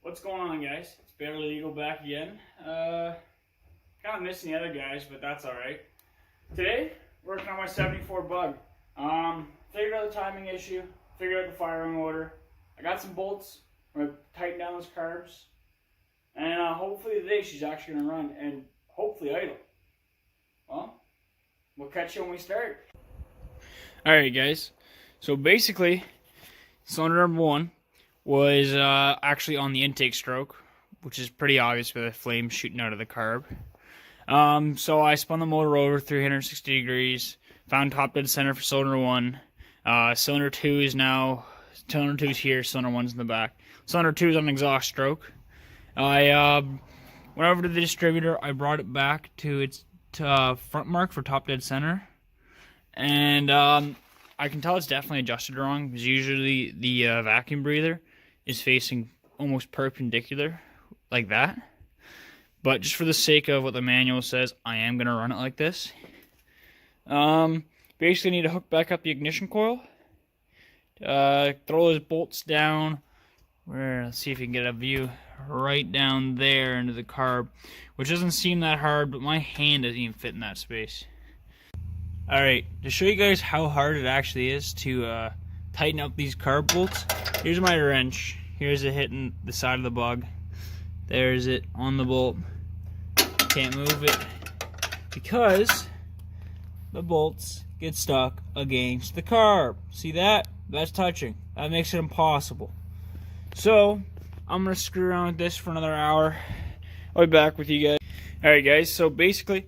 What's going on, guys? It's Barely Legal back again. Kind of missing the other guys, but that's alright. Today, working on my 74 bug. Figured out the timing issue, figured out the firing order. I got some bolts, I'm going to tighten down those carbs. And hopefully today she's actually going to run and hopefully idle. Well, we'll catch you when we start. Alright guys, so basically, cylinder number 1 was actually on the intake stroke, which is pretty obvious with the flame shooting out of the carb. So I spun the motor over 360 degrees, found top dead center for cylinder 1. Cylinder 2 is here, cylinder 1's in the back. Cylinder 2 is on exhaust stroke. I went over to the distributor, I brought it back to its front mark for top dead center. And I can tell it's definitely adjusted wrong, because usually the vacuum breather is facing almost perpendicular, like that. But just for the sake of what the manual says, I am going to run it like this. Basically need to hook back up the ignition coil. Throw those bolts down. Let's see if you can get a view right down there into the carb, which doesn't seem that hard, but my hand doesn't even fit in that space. Alright, to show you guys how hard it actually is to tighten up these carb bolts, here's my wrench. Here's it hitting the side of the bug. There's it on the bolt. Can't move it because the bolts get stuck against the carb. See that? That's touching. That makes it impossible. So, I'm going to screw around with this for another hour. I'll be back with you guys. Alright guys, so basically,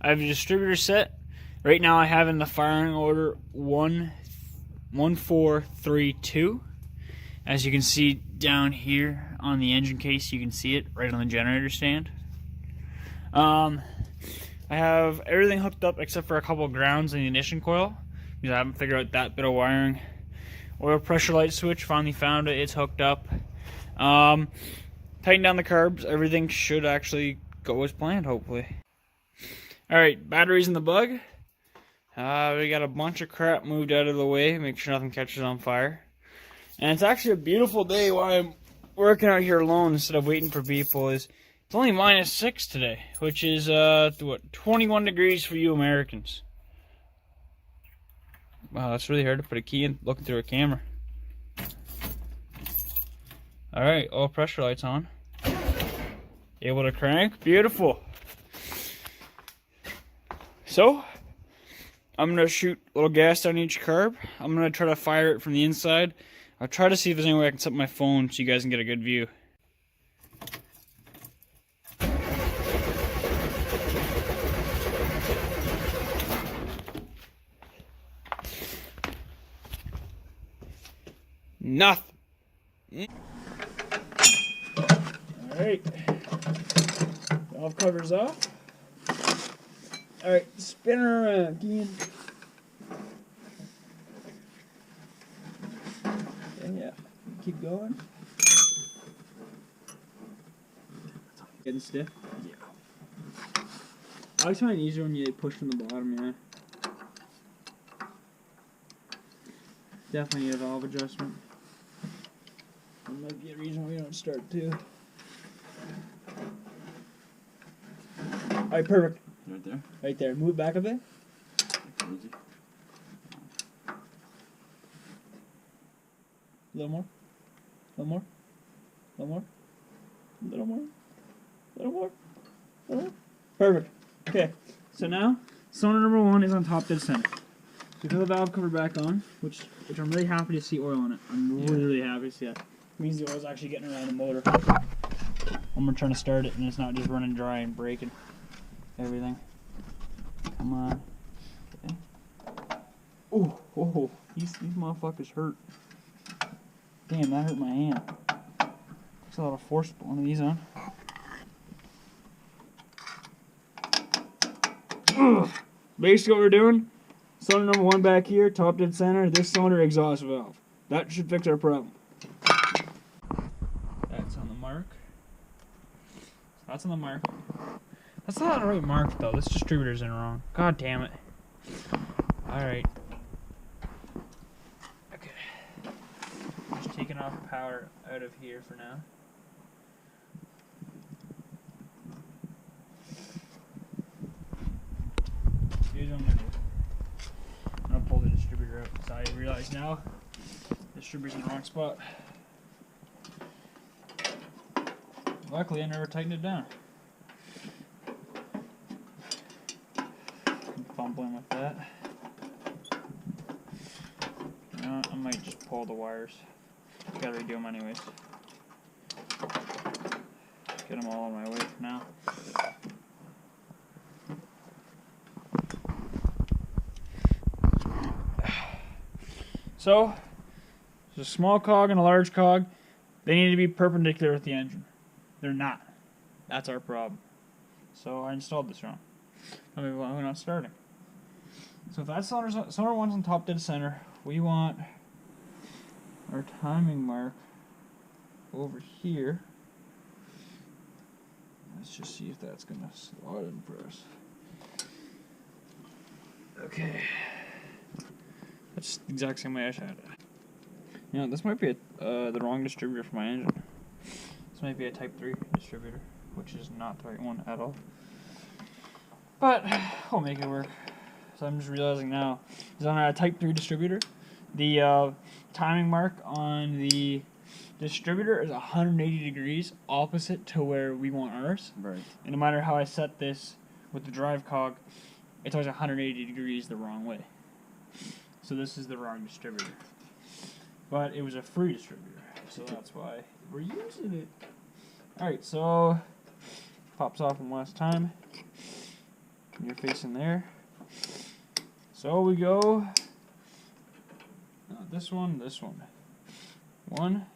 I have a distributor set. Right now I have in the firing order 11432. As you can see down here on the engine case, you can see it right on the generator stand. I have everything hooked up except for a couple of grounds in the ignition coil, because I haven't figured out that bit of wiring. Oil pressure light switch, finally found it, it's hooked up. Tighten down the carbs, everything should actually go as planned, hopefully. Alright, batteries in the bug. We got a bunch of crap moved out of the way, make sure nothing catches on fire. And it's actually a beautiful day while I'm working out here alone instead of waiting for people. It's only -6 today, which is, 21 degrees for you Americans. Wow, that's really hard to put a key in looking through a camera. Alright, all pressure lights on. Able to crank, beautiful. So, I'm going to shoot a little gas down each carb. I'm going to try to fire it from the inside. I'll try to see if there's any way I can set my phone so you guys can get a good view. Nothing. Alright. Valve cover's off. Alright, spin her around again. Yeah, keep going. Getting stiff? Yeah. I always find it easier when you push from the bottom, yeah. Definitely need a valve adjustment. That might be a reason we don't start too. Alright, perfect. Right there? Right there. Move it back a bit. A little more. A little more. A little more. A little more. A little more. A little more. Perfect. Okay. So now, cylinder number 1 is on top dead center. So put the valve cover back on, which I'm really happy to see oil on it. I'm really happy to see that. It means the oil's actually getting around the motor. I'm trying to start it and it's not just running dry and breaking everything. Come on. Okay. Oh, these motherfuckers hurt. Damn, that hurt my hand. There's a lot of force put one of these on. Basically what we're doing, cylinder number 1 back here, top dead center, this cylinder exhaust valve. That should fix our problem. That's on the mark. That's on the mark. That's not the right mark though, this distributor's in wrong. God damn it. Alright. Okay. Just taking off power out of here for now. here's what I'm gonna do. I'm gonna pull the distributor out because I realize now the distributor's in the wrong spot. Luckily, I never tightened it down. I'm fumbling with that. You know what, I might just pull the wires. Gotta redo them anyways. Get them all on my way for now. So, there's a small cog and a large cog. They need to be perpendicular with the engine. They're not. That's our problem. So I installed this wrong. I mean, well, we're not starting. So if that cylinder one's on top dead center, we want our timing mark over here. Let's just see if that's gonna slot in for us. Okay. That's the exact same way I had it. You know, this might be the wrong distributor for my engine. This might be a Type 3 distributor, which is not the right one at all. But I'll make it work. So I'm just realizing now, is on a Type 3 distributor, the timing mark on the distributor is 180 degrees opposite to where we want ours. Right. And no matter how I set this with the drive cog, it's always 180 degrees the wrong way. So this is the wrong distributor. But it was a free distributor, so that's why we're using it. Alright, so pops off from last time. You're facing there. So we go this one, this one. One.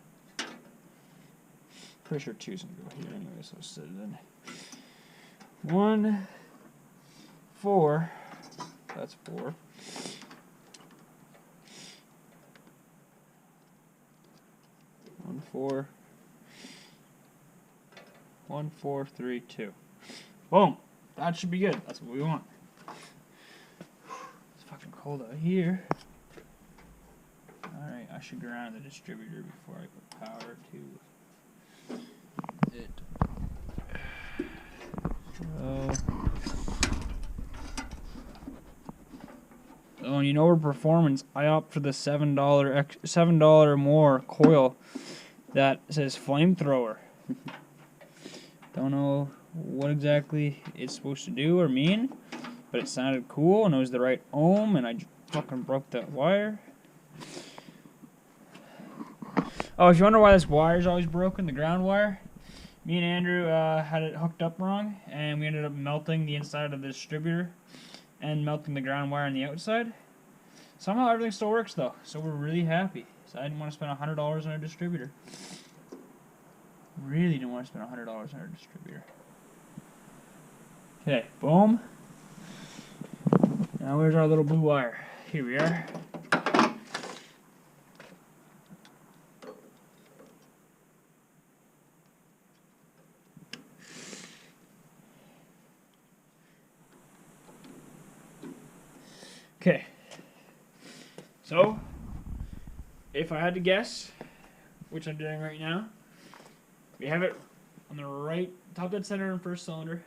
Pretty sure two's gonna go here anyway, so set it in. 1, 4. That's 4. 1, 4. 1, 4, 3, 2. Boom. That should be good. That's what we want. It's fucking cold out here. Alright, I should ground the distributor before I put power to it. So when you know we're performance, I opt for the $7 more coil that says flamethrower. Don't know what exactly it's supposed to do or mean, but it sounded cool and it was the right ohm, and I fucking broke that wire. Oh, if you wonder why this wire is always broken, the ground wire, me and Andrew had it hooked up wrong, and we ended up melting the inside of the distributor and melting the ground wire on the outside. Somehow everything still works though, so we're really happy. So I didn't want to spend $100 on a distributor. Really didn't want to spend $100 on a distributor. Okay, boom. Now where's our little blue wire? Here we are. Okay. So, if I had to guess, which I'm doing right now, we have it on the right, top dead center in first cylinder.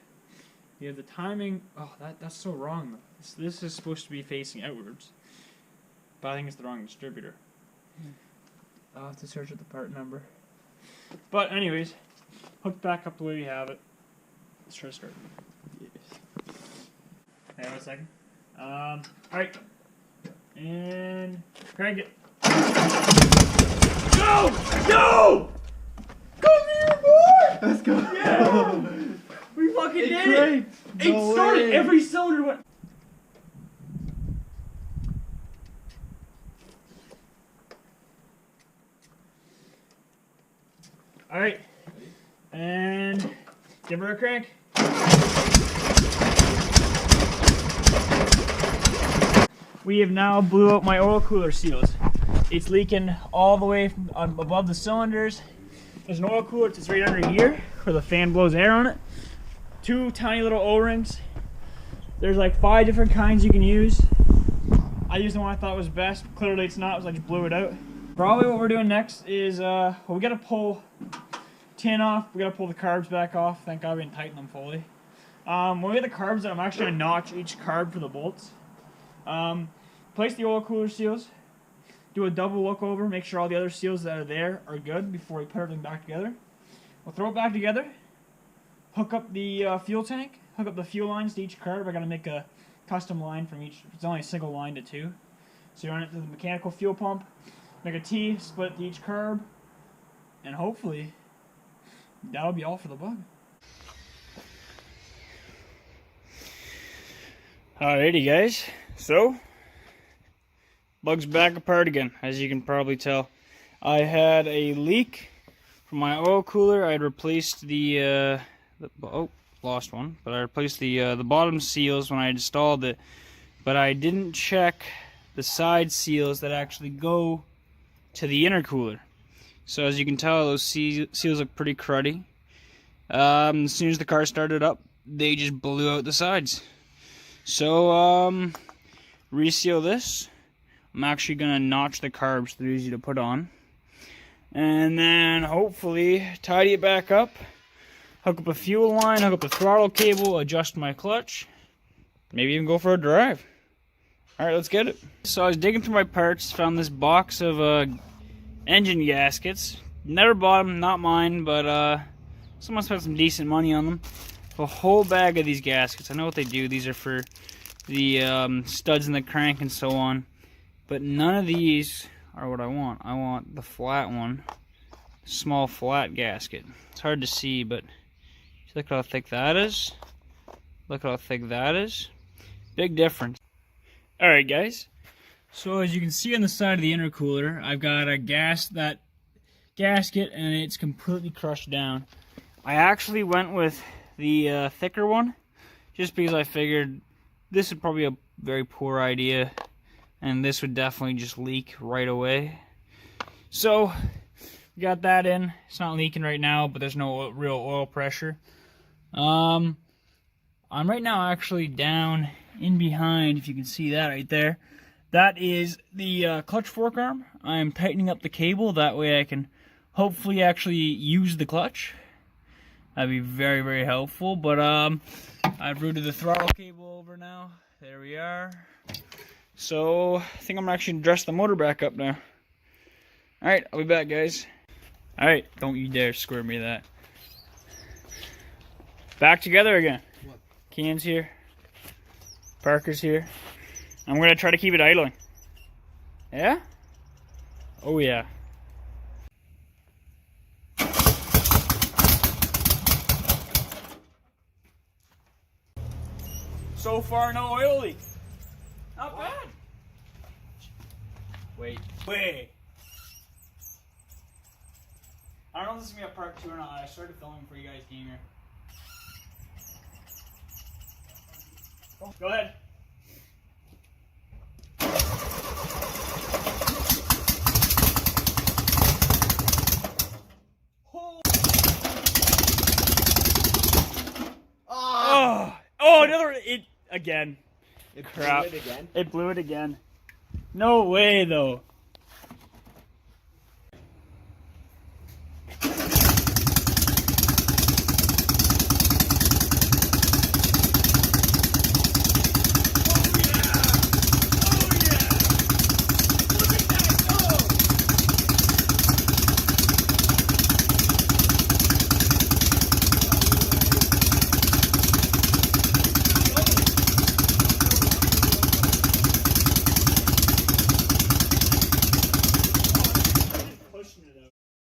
You have the timing. Oh, that's so wrong though. This is supposed to be facing outwards, but I think it's the wrong distributor. I'll have to search at the part number. But anyways, hooked back up the way we have it. Let's try to start. Yes. Hang on a second. All right, and crank it. Go! Go! Come here, boy! Let's go. Yeah! We fucking did it! It started. Every cylinder went. All right, and give her a crank. We have now blew out my oil cooler seals. It's leaking all the way from above the cylinders. There's an oil cooler that's right under here where the fan blows air on it. 2 tiny little O-rings. There's like 5 different kinds you can use. I used the one I thought was best. Clearly it's not, so I just blew it out. Probably what we're doing next is, well, we gotta pull tin off. We gotta pull the carbs back off. Thank God we didn't tighten them fully. When we get the carbs out, I'm actually going to notch each carb for the bolts. Place the oil cooler seals. Do a double look over, make sure all the other seals that are there are good before we put everything back together. We'll throw it back together. Hook up the fuel tank. Hook up the fuel lines to each carb. I got to make a custom line from each. It's only a single line to 2. So you run it to the mechanical fuel pump. Make a T, split it to each carb. And hopefully, that'll be all for the bug. Alrighty guys, so bug's back apart again, as you can probably tell. I had a leak from my oil cooler. I had replaced lost one, but I replaced the bottom seals when I installed it, but I didn't check the side seals that actually go to the intercooler. So as you can tell, those seals look pretty cruddy. As soon as the car started up, they just blew out the sides. So, reseal this. I'm actually going to notch the carbs so they're easy to put on. And then, hopefully, tidy it back up. Hook up a fuel line, hook up the throttle cable, adjust my clutch. Maybe even go for a drive. Alright, let's get it. So I was digging through my parts, found this box of engine gaskets. Never bought them, not mine, but someone spent some decent money on them. A whole bag of these gaskets. I know what they do. These are for the studs in the crank and so on. But none of these are what I want. I want the flat one. Small flat gasket. It's hard to see, but look at how thick that is. Look at how thick that is. Big difference. Alright guys. So as you can see on the side of the intercooler, I've got that gasket and it's completely crushed down. I actually went with the thicker one, just because I figured this would probably be a very poor idea, and this would definitely just leak right away. So, we got that in. It's not leaking right now, but there's no real oil pressure. I'm right now actually down in behind, if you can see that right there. That is the clutch fork arm. I'm tightening up the cable, that way I can hopefully actually use the clutch. That'd be very, very helpful. But I've routed the throttle cable over now. There we are. So I think I'm actually gonna dress the motor back up now. Alright, I'll be back guys. Alright, don't you dare square me that. Back together again. What? Kian's here. Parker's here. I'm gonna try to keep it idling. Yeah? Oh yeah. So far, no oil leak. Not bad. Wait. I don't know if this is going to be a part 2 or not. I started filming for you guys, Gamer. Oh, go ahead. Oh, another again. It crap. blew it again? It blew it again. No way though.